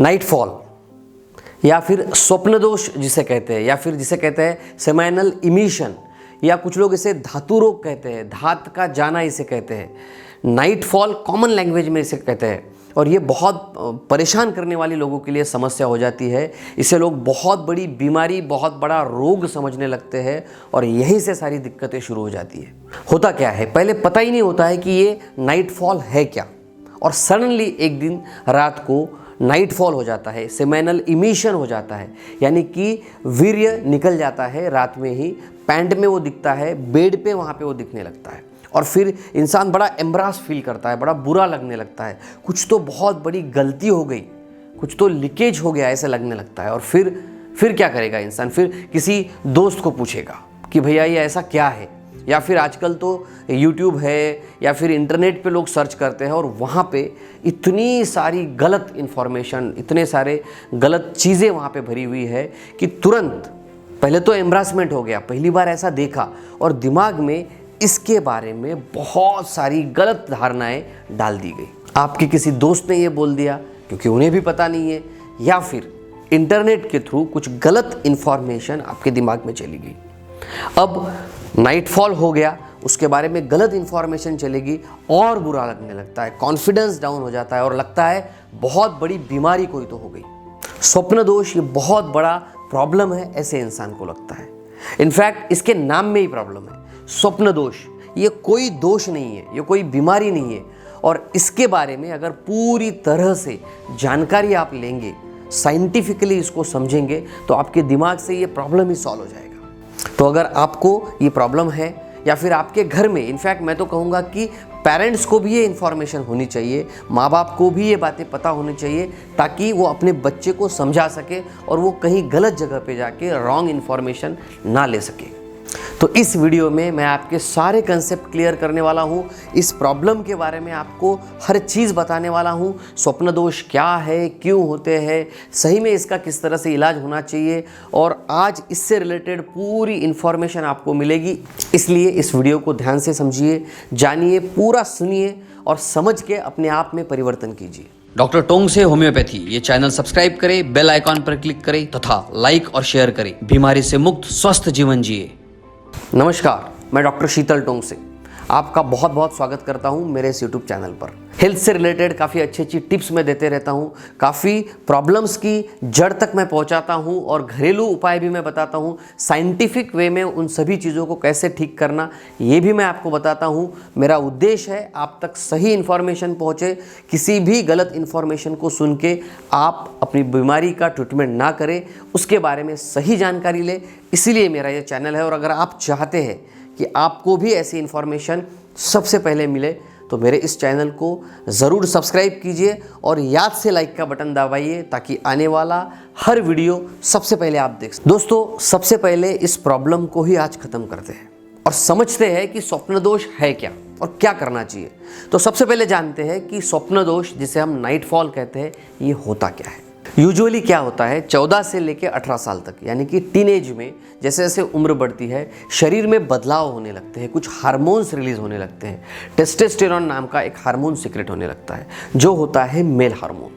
Nightfall या फिर स्वप्न दोष जिसे कहते हैं, या फिर जिसे कहते हैं सेमाइनल इमिशन, या कुछ लोग इसे धातु रोग कहते हैं, धात का जाना इसे कहते हैं। नाइटफॉल कॉमन लैंग्वेज में इसे कहते हैं, और ये बहुत परेशान करने वाले लोगों के लिए समस्या हो जाती है। इसे लोग बहुत बड़ी बीमारी, बहुत बड़ा रोग समझने लगते हैं, और यहीं से सारी दिक्कतें शुरू हो जाती है। होता क्या है, पहले पता ही नहीं होता है कि ये नाइटफॉल है क्या, और सडनली एक दिन रात को नाइटफॉल हो जाता है, सेमेनल इमिशन हो जाता है, यानी कि वीर्य निकल जाता है रात में ही, पैंट में वो दिखता है, बेड पे वहाँ पे वो दिखने लगता है, और फिर इंसान बड़ा एम्ब्रास फील करता है, बड़ा बुरा लगने लगता है, कुछ तो बहुत बड़ी गलती हो गई, कुछ तो लीकेज हो गया, ऐसे लगने लगता है। और फिर क्या करेगा इंसान, फिर किसी दोस्त को पूछेगा कि भैया ये ऐसा क्या है, या फिर आजकल तो YouTube है या फिर इंटरनेट पे लोग सर्च करते हैं, और वहाँ पे इतनी सारी गलत इन्फॉर्मेशन, इतने सारे गलत चीज़ें वहाँ पे भरी हुई है कि तुरंत पहले तो एम्ब्रासमेंट हो गया, पहली बार ऐसा देखा, और दिमाग में इसके बारे में बहुत सारी गलत धारणाएं डाल दी गई। आपके किसी दोस्त ने ये बोल दिया क्योंकि उन्हें भी पता नहीं है, या फिर इंटरनेट के थ्रू कुछ गलत इन्फॉर्मेशन आपके दिमाग में चली गई। अब नाइटफॉल हो गया, उसके बारे में गलत इन्फॉर्मेशन चलेगी, और बुरा लगने लगता है, कॉन्फिडेंस डाउन हो जाता है, और लगता है बहुत बड़ी बीमारी कोई तो हो गई। स्वप्न दोष ये बहुत बड़ा प्रॉब्लम है, ऐसे इंसान को लगता है। इनफैक्ट इसके नाम में ही प्रॉब्लम है, स्वप्न दोष। ये कोई दोष नहीं है, ये कोई बीमारी नहीं है, और इसके बारे में अगर पूरी तरह से जानकारी आप लेंगे, साइंटिफिकली इसको समझेंगे, तो आपके दिमाग से ये प्रॉब्लम ही सॉल्व हो जाएगा। तो अगर आपको ये प्रॉब्लम है, या फिर आपके घर में, इनफैक्ट मैं तो कहूँगा कि पेरेंट्स को भी ये इन्फॉर्मेशन होनी चाहिए, माँ बाप को भी ये बातें पता होनी चाहिए, ताकि वो अपने बच्चे को समझा सके और वो कहीं गलत जगह पे जाके रॉन्ग इन्फॉर्मेशन ना ले सके। तो इस वीडियो में मैं आपके सारे कंसेप्ट क्लियर करने वाला हूँ, इस प्रॉब्लम के बारे में आपको हर चीज़ बताने वाला हूँ। स्वप्न दोष क्या है, क्यों होते हैं, सही में इसका किस तरह से इलाज होना चाहिए, और आज इससे रिलेटेड पूरी इन्फॉर्मेशन आपको मिलेगी। इसलिए इस वीडियो को ध्यान से समझिए, जानिए, पूरा सुनिए, और समझ के अपने आप में परिवर्तन कीजिए। डॉक्टर टोंग से होम्योपैथी ये चैनल सब्सक्राइब करें, बेल आइकॉन पर क्लिक करें तथा लाइक और शेयर करें। बीमारी से मुक्त स्वस्थ जीवन जिए। नमस्कार, मैं डॉक्टर शीतल टोंग से आपका बहुत बहुत स्वागत करता हूं मेरे इस यूट्यूब चैनल पर। हेल्थ से रिलेटेड काफ़ी अच्छी अच्छी टिप्स मैं देते रहता हूं, काफ़ी प्रॉब्लम्स की जड़ तक मैं पहुंचाता हूं, और घरेलू उपाय भी मैं बताता हूं। साइंटिफिक वे में उन सभी चीज़ों को कैसे ठीक करना, ये भी मैं आपको बताता हूं। मेरा उद्देश्य है आप तक सही इन्फॉर्मेशन पहुँचे, किसी भी गलत इन्फॉर्मेशन को सुन के आप अपनी बीमारी का ट्रीटमेंट ना करें, उसके बारे में सही जानकारी लें। इसीलिए मेरा ये चैनल है, और अगर आप चाहते हैं कि आपको भी ऐसी इन्फॉर्मेशन सबसे पहले मिले, तो मेरे इस चैनल को ज़रूर सब्सक्राइब कीजिए, और याद से लाइक का बटन दबाइए, ताकि आने वाला हर वीडियो सबसे पहले आप देख सकें। दोस्तों, सबसे पहले इस प्रॉब्लम को ही आज ख़त्म करते हैं और समझते हैं कि स्वप्न दोष है क्या और क्या करना चाहिए। तो सबसे पहले जानते हैं कि स्वप्न दोष, जिसे हम नाइटफॉल कहते हैं, ये होता क्या है। यूजुअली क्या होता है, 14 से लेकर 18 साल तक, यानी कि टीनेज में जैसे जैसे उम्र बढ़ती है, शरीर में बदलाव होने लगते हैं, कुछ हार्मोन्स रिलीज होने लगते हैं। टेस्टोस्टेरोन नाम का एक हार्मोन सीक्रेट होने लगता है, जो होता है मेल हार्मोन,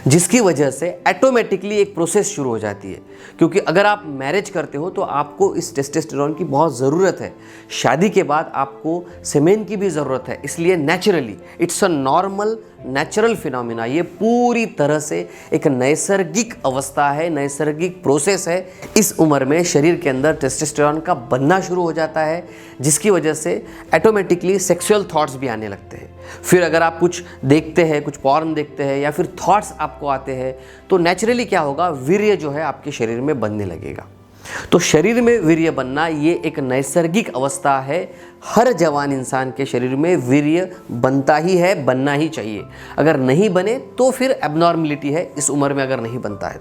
जिसकी वजह से ऑटोमेटिकली एक प्रोसेस शुरू हो जाती है। क्योंकि अगर आप मैरिज करते हो तो आपको इस टेस्टोस्टेरोन की बहुत ज़रूरत है, शादी के बाद आपको सेमेन की भी ज़रूरत है। इसलिए naturally it's a normal natural phenomena, ये पूरी तरह से एक नैसर्गिक अवस्था है, नैसर्गिक प्रोसेस है। इस उम्र में शरीर के अंदर टेस्टोस्टेरोन का बनना शुरू हो जाता है, जिसकी वजह से ऑटोमेटिकली सेक्सुअल थॉट्स भी आने लगते हैं। फिर अगर आप कुछ देखते हैं, कुछ पॉर्न देखते हैं, या फिर थॉट्स आपको आते हैं, तो नेचुरली क्या होगा, वीर्य जो है आपके शरीर में बनने लगेगा। तो शरीर में वीर्य बनना ये एक नैसर्गिक अवस्था है। हर जवान इंसान के शरीर में वीर्य बनता ही है, बनना ही चाहिए। अगर नहीं बने तो फिर एबनॉर्मलिटी है, इस उम्र में अगर नहीं बनता है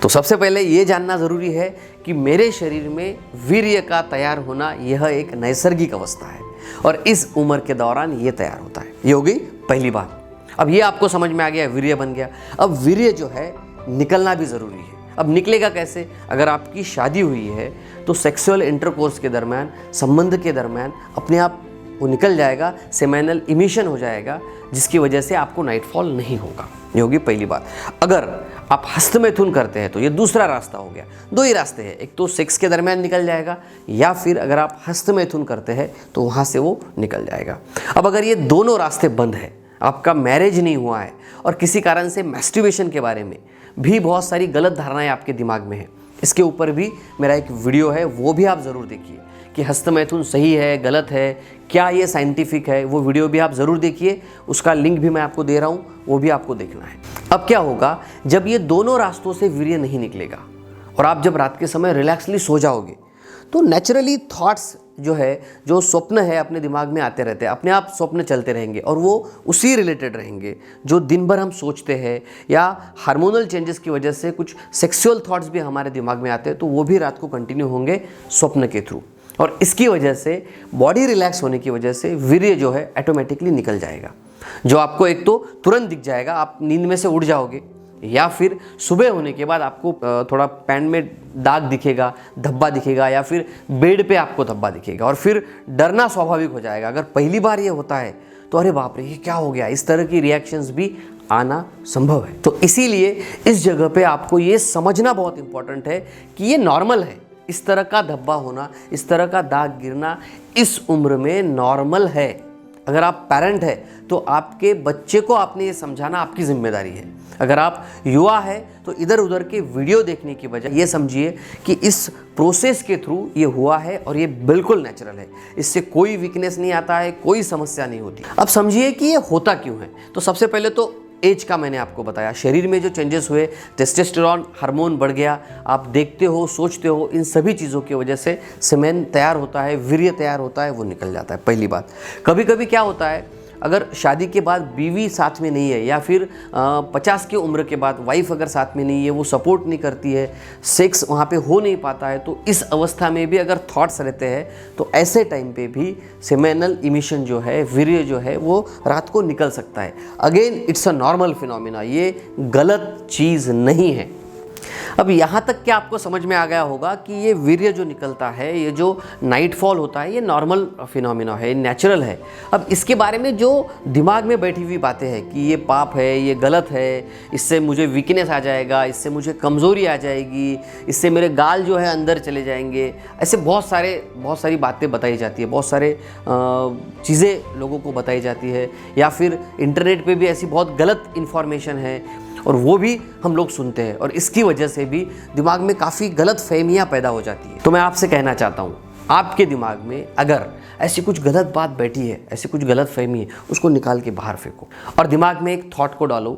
तो सबसे पहले ये जानना ज़रूरी है कि मेरे शरीर में वीर्य का तैयार होना यह एक नैसर्गिक अवस्था है, और इस उम्र के दौरान ये तैयार होता है। ये हो गई पहली बात। अब ये आपको समझ में आ गया, वीर्य बन गया। अब वीर्य जो है निकलना भी ज़रूरी है। अब निकलेगा कैसे? अगर आपकी शादी हुई है तो सेक्सुअल इंटरकोर्स के दरम्यान, संबंध के दरम्यान अपने आप वो निकल जाएगा, सेमेनल इमिशन हो जाएगा, जिसकी वजह से आपको नाइटफॉल नहीं होगा। ये होगी पहली बात। अगर आप हस्तमैथुन करते हैं तो ये दूसरा रास्ता हो गया। दो ही रास्ते हैं, एक तो सेक्स के दरमियान निकल जाएगा, या फिर अगर आप हस्तमैथुन करते हैं तो वहाँ से वो निकल जाएगा। अब अगर ये दोनों रास्ते बंद है, आपका मैरिज नहीं हुआ है और किसी कारण से मैस्टरबेशन के बारे में भी बहुत सारी गलत धारणाएं आपके दिमाग में है, इसके ऊपर भी मेरा एक वीडियो है, वो भी आप ज़रूर देखिए कि हस्तमैथुन सही है, गलत है, क्या ये साइंटिफिक है। वो वीडियो भी आप ज़रूर देखिए, उसका लिंक भी मैं आपको दे रहा हूँ, वो भी आपको देखना है। अब क्या होगा, जब ये दोनों रास्तों से वीर्य नहीं निकलेगा और आप जब रात के समय रिलैक्सली सो जाओगे तो नेचुरली थॉट्स जो है, जो स्वप्न है अपने दिमाग में आते रहते हैं, अपने आप स्वप्न चलते रहेंगे और वो उसी रिलेटेड रहेंगे जो दिन भर हम सोचते हैं, या हार्मोनल चेंजेस की वजह से कुछ सेक्सुअल थॉट्स भी हमारे दिमाग में आते हैं, तो वो भी रात को कंटिन्यू होंगे स्वप्न के थ्रू। और इसकी वजह से बॉडी रिलैक्स होने की वजह से वीर्य जो है ऑटोमेटिकली निकल जाएगा, जो आपको एक तो तुरंत दिख जाएगा, आप नींद में से उठ जाओगे, या फिर सुबह होने के बाद आपको थोड़ा पैंट में दाग दिखेगा, धब्बा दिखेगा, या फिर बेड पे आपको धब्बा दिखेगा, और फिर डरना स्वाभाविक हो जाएगा। अगर पहली बार ये होता है तो अरे बाप रे ये क्या हो गया, इस तरह की रिएक्शंस भी आना संभव है। तो इसीलिए इस जगह पे आपको ये समझना बहुत इंपॉर्टेंट है कि ये नॉर्मल है, इस तरह का धब्बा होना, इस तरह का दाग गिरना इस उम्र में नॉर्मल है। अगर आप पेरेंट है तो आपके बच्चे को आपने ये समझाना आपकी जिम्मेदारी है। अगर आप युवा है तो इधर उधर के वीडियो देखने की बजाय ये समझिए कि इस प्रोसेस के थ्रू ये हुआ है और ये बिल्कुल नेचुरल है, इससे कोई वीकनेस नहीं आता है, कोई समस्या नहीं होती। अब समझिए कि ये होता क्यों है। तो सबसे पहले तो एज का मैंने आपको बताया, शरीर में जो चेंजेस हुए, टेस्टोस्टेरोन हार्मोन बढ़ गया, आप देखते हो, सोचते हो, इन सभी चीज़ों की वजह से सेमेन तैयार होता है, वीर्य तैयार होता है, वो निकल जाता है। पहली बात, कभी कभी क्या होता है, अगर शादी के बाद बीवी साथ में नहीं है, या फिर 50 की उम्र के बाद वाइफ अगर साथ में नहीं है, वो सपोर्ट नहीं करती है, सेक्स वहाँ पे हो नहीं पाता है, तो इस अवस्था में भी अगर थॉट्स रहते हैं तो ऐसे टाइम पे भी सेमेनल इमिशन जो है, वीर्य जो है, वो रात को निकल सकता है। Again it's a normal phenomena, ये गलत चीज़ नहीं है। अब यहाँ तक क्या आपको समझ में आ गया होगा कि ये वीर्य जो निकलता है, ये जो नाइटफॉल होता है, ये नॉर्मल फिनोमिना है, नेचुरल है। अब इसके बारे में जो दिमाग में बैठी हुई बातें हैं कि ये पाप है, ये गलत है, इससे मुझे वीकनेस आ जाएगा, इससे मुझे कमज़ोरी आ जाएगी, इससे मेरे गाल जो है अंदर चले जाएंगे, ऐसे बहुत सारी बातें बताई जाती है, बहुत सारे चीज़ें लोगों को बताई जाती है, या फिर इंटरनेट पे भी ऐसी बहुत गलत इन्फॉर्मेशन है और वो भी हम लोग सुनते हैं, और इसकी वजह से भी दिमाग में काफ़ी गलत फहमियाँ पैदा हो जाती है। तो मैं आपसे कहना चाहता हूँ, आपके दिमाग में अगर ऐसी कुछ गलत बात बैठी है, ऐसी कुछ गलत फहमी है, उसको निकाल के बाहर फेंको और दिमाग में एक थॉट को डालो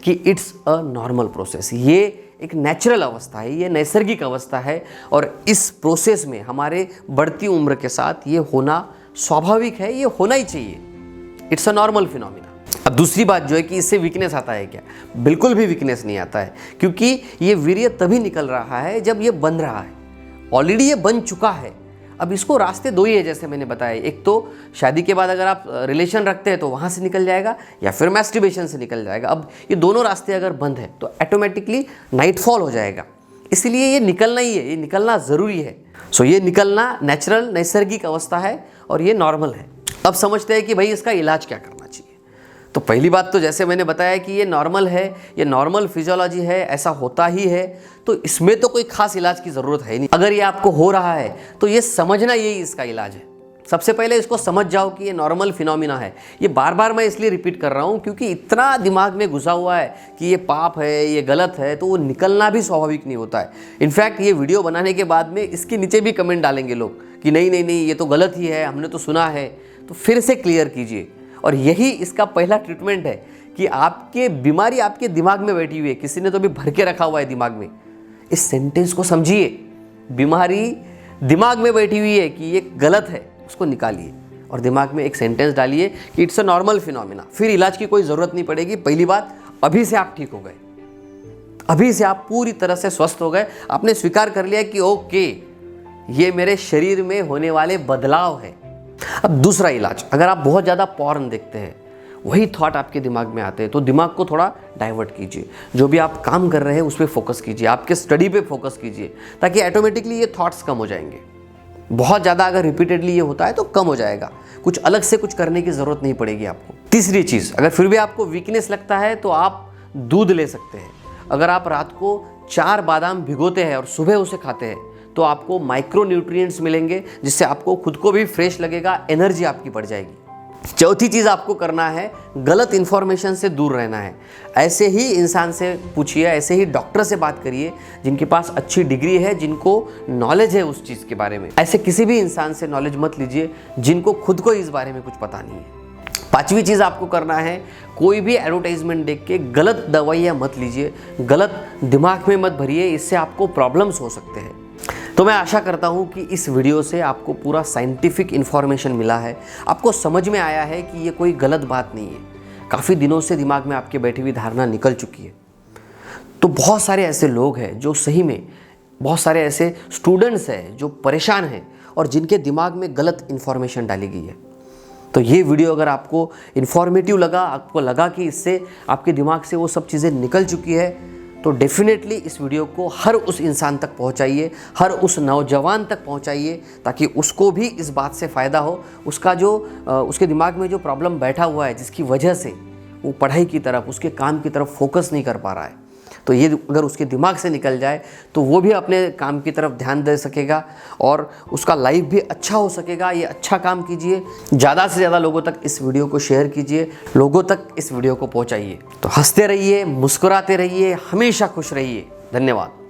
कि इट्स अ नॉर्मल प्रोसेस। ये एक नेचुरल अवस्था है, ये नैसर्गिक अवस्था है, और इस प्रोसेस में हमारे बढ़ती उम्र के साथ ये होना स्वाभाविक है, ये होना ही चाहिए। It's a normal phenomena. अब दूसरी बात जो है कि इससे वीकनेस आता है क्या? बिल्कुल भी वीकनेस नहीं आता है, क्योंकि ये वीर्य तभी निकल रहा है जब ये बन रहा है। ऑलरेडी ये बन चुका है। अब इसको रास्ते दो ही है, जैसे मैंने बताया, एक तो शादी के बाद अगर आप रिलेशन रखते हैं तो वहाँ से निकल जाएगा, या फिर मैस्टरबेशन से निकल जाएगा। अब ये दोनों रास्ते अगर बंद है तो ऑटोमेटिकली नाइटफॉल हो जाएगा, इसलिए ये निकलना ही है, ये निकलना ज़रूरी है। सो ये निकलना नेचुरल, नैसर्गिक अवस्था है और ये नॉर्मल है। अब समझते हैं कि भाई इसका इलाज क्या करना चाहिए। तो पहली बात तो जैसे मैंने बताया कि ये नॉर्मल है, ये नॉर्मल फिजियोलॉजी है, ऐसा होता ही है, तो इसमें तो कोई खास इलाज की ज़रूरत है नहीं। अगर ये आपको हो रहा है तो ये समझना यही इसका इलाज है। सबसे पहले इसको समझ जाओ कि ये नॉर्मल फिनोमिना है। ये बार बार मैं इसलिए रिपीट कर रहा हूँ क्योंकि इतना दिमाग में घुसा हुआ है कि ये पाप है, ये गलत है, तो वो निकलना भी स्वाभाविक नहीं होता है। इनफैक्ट ये वीडियो बनाने के बाद में इसके नीचे भी कमेंट डालेंगे लोग कि नहीं नहीं नहीं, ये तो गलत ही है, हमने तो सुना है। तो फिर से क्लियर कीजिए, और यही इसका पहला ट्रीटमेंट है कि आपके बीमारी आपके दिमाग में बैठी हुई है, किसी ने तो भी भर के रखा हुआ है दिमाग में। इस सेंटेंस को समझिए, बीमारी दिमाग में बैठी हुई है कि ये गलत है, उसको निकालिए और दिमाग में एक सेंटेंस डालिए कि इट्स अ नॉर्मल फिनोमिना। फिर इलाज की कोई ज़रूरत नहीं पड़ेगी। पहली बात, अभी से आप ठीक हो गए, अभी से आप पूरी तरह से स्वस्थ हो गए। आपने स्वीकार कर लिया कि ओके, ये मेरे शरीर में होने वाले बदलाव है। अब दूसरा इलाज, अगर आप बहुत ज़्यादा पॉर्न देखते हैं, वही थॉट आपके दिमाग में आते हैं, तो दिमाग को थोड़ा डाइवर्ट कीजिए। जो भी आप काम कर रहे हैं उस पर फोकस कीजिए, आपके स्टडी पे फोकस कीजिए, ताकि ऑटोमेटिकली ये थॉट्स कम हो जाएंगे। बहुत ज़्यादा अगर रिपीटेडली ये होता है तो कम हो जाएगा, कुछ अलग से कुछ करने की ज़रूरत नहीं पड़ेगी आपको। तीसरी चीज़, अगर फिर भी आपको वीकनेस लगता है तो आप दूध ले सकते हैं। अगर आप रात को 4 बादाम भिगोते हैं और सुबह उसे खाते हैं तो आपको माइक्रो न्यूट्रिएंट्स मिलेंगे, जिससे आपको खुद को भी फ्रेश लगेगा, एनर्जी आपकी बढ़ जाएगी। चौथी चीज़ आपको करना है, गलत इन्फॉर्मेशन से दूर रहना है। ऐसे ही इंसान से पूछिए, ऐसे ही डॉक्टर से बात करिए जिनके पास अच्छी डिग्री है, जिनको नॉलेज है उस चीज़ के बारे में। ऐसे किसी भी इंसान से नॉलेज मत लीजिए जिनको खुद को इस बारे में कुछ पता नहीं है। पांचवी चीज़ आपको करना है, कोई भी एडवर्टाइजमेंट देख के गलत दवाइयाँ मत लीजिए, गलत दिमाग में मत भरिए, इससे आपको प्रॉब्लम्स हो सकते हैं। तो मैं आशा करता हूँ कि इस वीडियो से आपको पूरा साइंटिफिक इन्फॉर्मेशन मिला है, आपको समझ में आया है कि ये कोई गलत बात नहीं है। काफ़ी दिनों से दिमाग में आपके बैठी हुई धारणा निकल चुकी है। तो बहुत सारे ऐसे लोग हैं जो सही में, बहुत सारे ऐसे स्टूडेंट्स हैं जो परेशान हैं और जिनके दिमाग में गलत इन्फॉर्मेशन डाली गई है। तो ये वीडियो अगर आपको इन्फॉर्मेटिव लगा, आपको लगा कि इससे आपके दिमाग से वो सब चीज़ें निकल चुकी है, तो डेफिनेटली इस वीडियो को हर उस इंसान तक पहुंचाइए, हर उस नौजवान तक पहुंचाइए, ताकि उसको भी इस बात से फ़ायदा हो। उसका जो उसके दिमाग में जो प्रॉब्लम बैठा हुआ है, जिसकी वजह से वो पढ़ाई की तरफ, उसके काम की तरफ फोकस नहीं कर पा रहा है, तो ये अगर उसके दिमाग से निकल जाए तो वो भी अपने काम की तरफ ध्यान दे सकेगा और उसका लाइफ भी अच्छा हो सकेगा। ये अच्छा काम कीजिए, ज़्यादा से ज़्यादा लोगों तक इस वीडियो को शेयर कीजिए, लोगों तक इस वीडियो को पहुंचाइए। तो हंसते रहिए, मुस्कुराते रहिए, हमेशा खुश रहिए। धन्यवाद।